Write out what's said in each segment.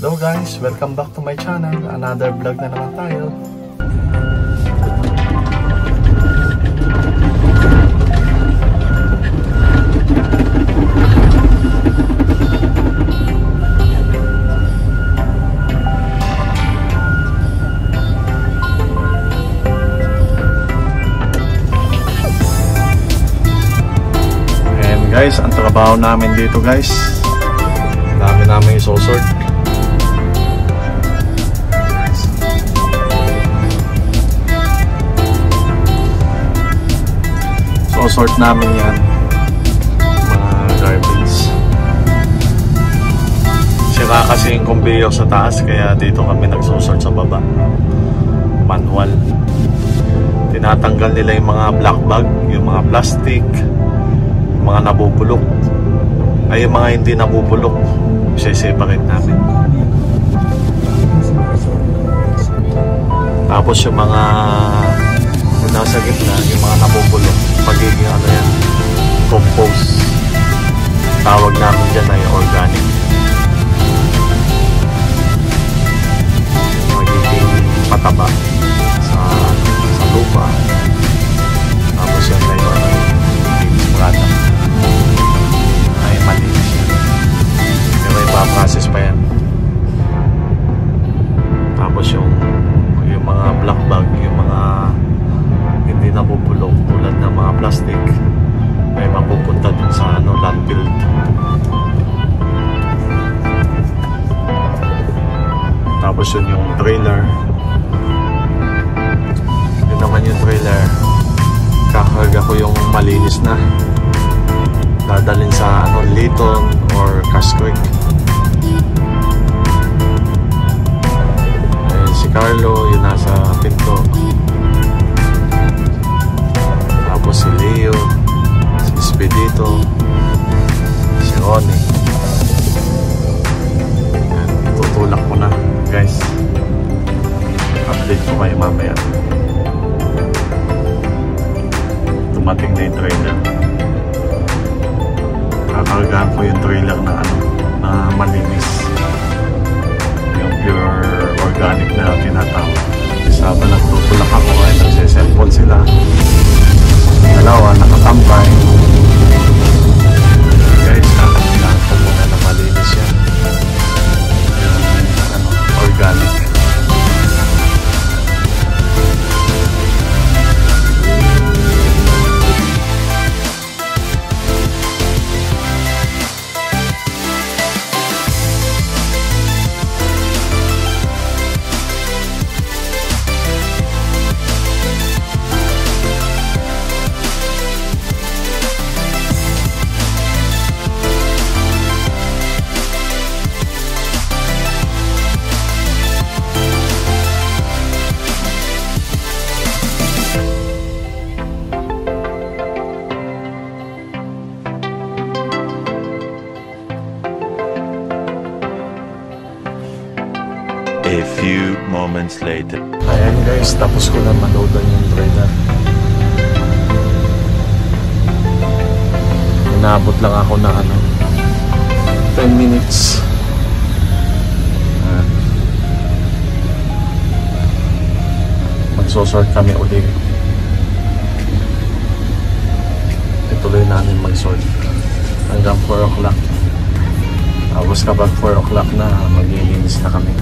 Hello guys, welcome back to my channel. Another vlog na naman tayo. And guys, ang trabaho namin dito guys, dami namin isosort. Sort namin yan, mga garbage. Sira kasi yung conveyor sa taas, kaya dito kami nagsusort sa baba, manual. Tinatanggal nila yung mga black bag, yung mga plastic, yung mga nabubulok. Ay, yung mga hindi nabubulok, i-separate namin. Tapos yung mga nasa gitna, yung mga nabubulok, pagiging ano yan, compost. Tawag namin dyan ay organic. Magiging pataba sa lupa. Tapos yan na yung beans product. Ay malinis yan. Pero ipa-process pa yan. Tapos yung mga black bag, yung mga hindi nabubulok tulad ng mga plastic, may mapupunta dun sa landfill. Tapos yun yung trailer. Yun naman yung trailer, kakarga ko yung malinis na, dadalhin sa Liton or Casquick. Si Carlo yun nasa pinto. Tapos si Leo, si Expedito, si Ronnie. Tutulak ko na guys, update ko kayo mamaya. Dumating na yung trailer. Kakargaan ko yung trailer na na malinis, yung pure organic na tinatawag. Isama lang tutulak ako ay nagsiselfon sila. Dalawa nakatambay. Guys, kailangan ko muna na malinis yan, yung organic. A few moments later. Ayan guys, tapos ko na manodan yung trailer. Inabot lang ako na 10 minutes. Magsosort kami ulit. Ituloy namin mag-sort hanggang 4 o'clock. Tapos kapag 4 o'clock na, maglilinis na kami.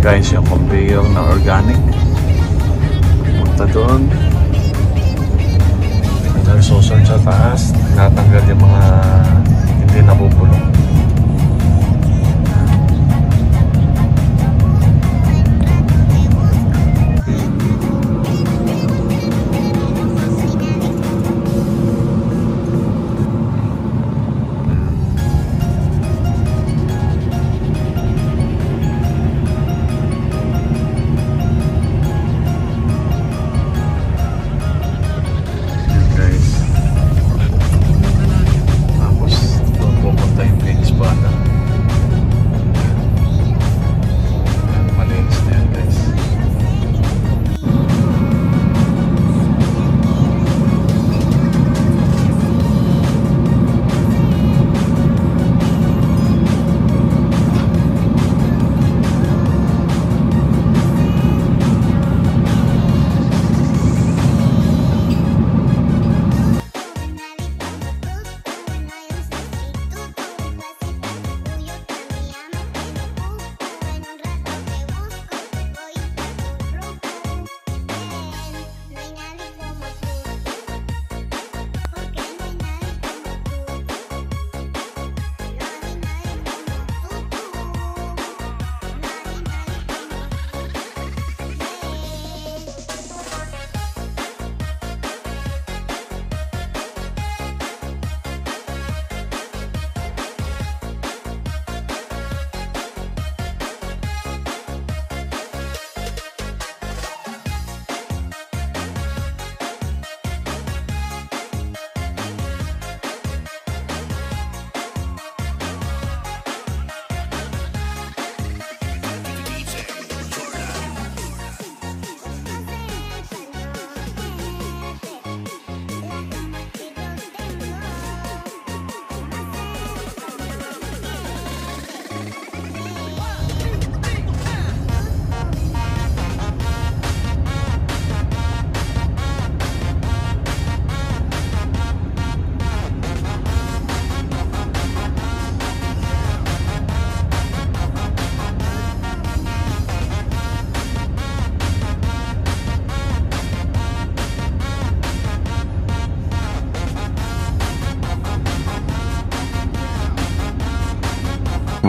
guys yung conveyor na organic. Punta doon. Nagsusort sa taas. Natanggal yung mga hindi nabubulong.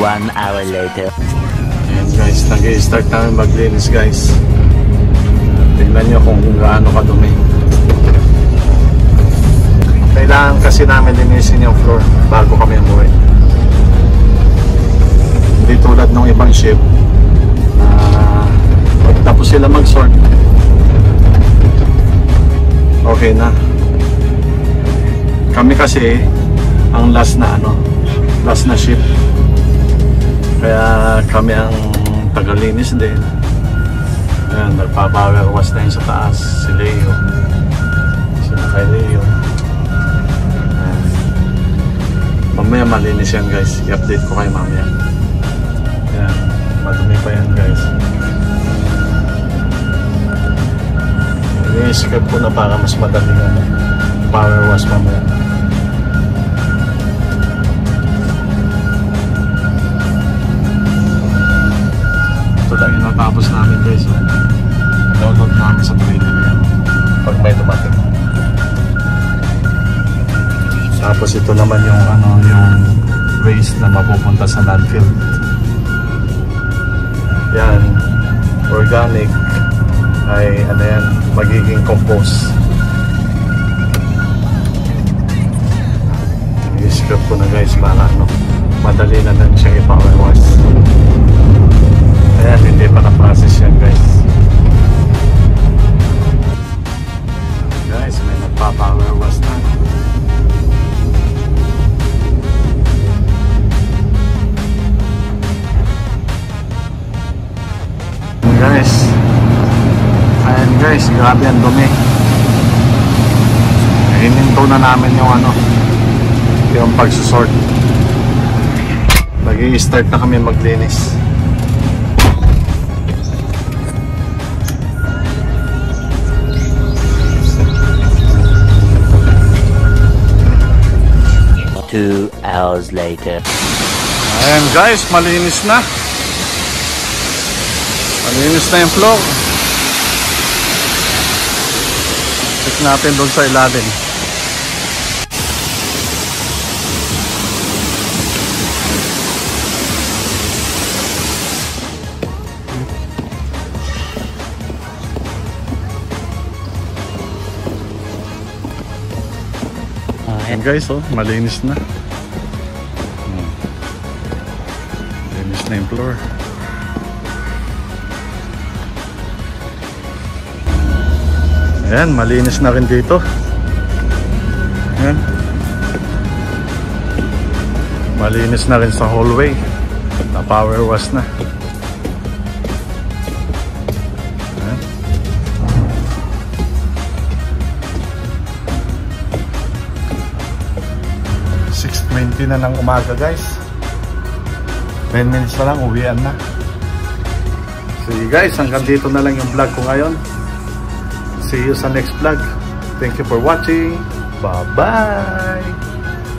One hour later. Ayan guys, nag-i-start namin maglinis guys. Tingnan nyo kung gaano kadumi. Kailangan kasi namin linisin yung floor bago kami umuwi. Hindi tulad ng ibang ship. Pagtapos sila mag-sort, okay na. Kami kasi ang last na ship. Kaya kami ang tagalinis din. Ayan, nagpa-power wash na yun sa taas. Si Leo. Sila kay Leo. Ayan. Mamaya malinis yan guys. I-update ko kayo mamaya. Ayan, madumi pa yan guys. I-skip ko na para mas madali nga. Power wash mamaya. Lang yung natapos namin guys. Download namin sa trailer yan pag may dumating. Tapos ito naman yung yung waste na mapupunta sa landfill. Yan, organic ay yan, magiging compost. I-scrap ko na guys para madali na lang siyang i-power wash. Ayan, hindi pa na-process yan guys. Guys, may nagpa-power wash na. Guys, ayan guys, grabe ang dumi. Hininto na namin yung pagsusort. Mag-i-start na kami maglinis. Two hours later. Ayan guys, malinis na. Malinis na yung floor. Check natin doon sa ilalim. Ayan guys, oh, malinis na. Malinis na yung floor. Ayan, malinis na rin dito. Ayan. Malinis na rin sa hallway. Na power wash na. Ayan. 6:20 na ng umaga guys. 10 minutes na lang, uwian na. Sige guys, hanggang dito na lang yung vlog ko ngayon. See you sa next vlog. Thank you for watching. Bye-bye!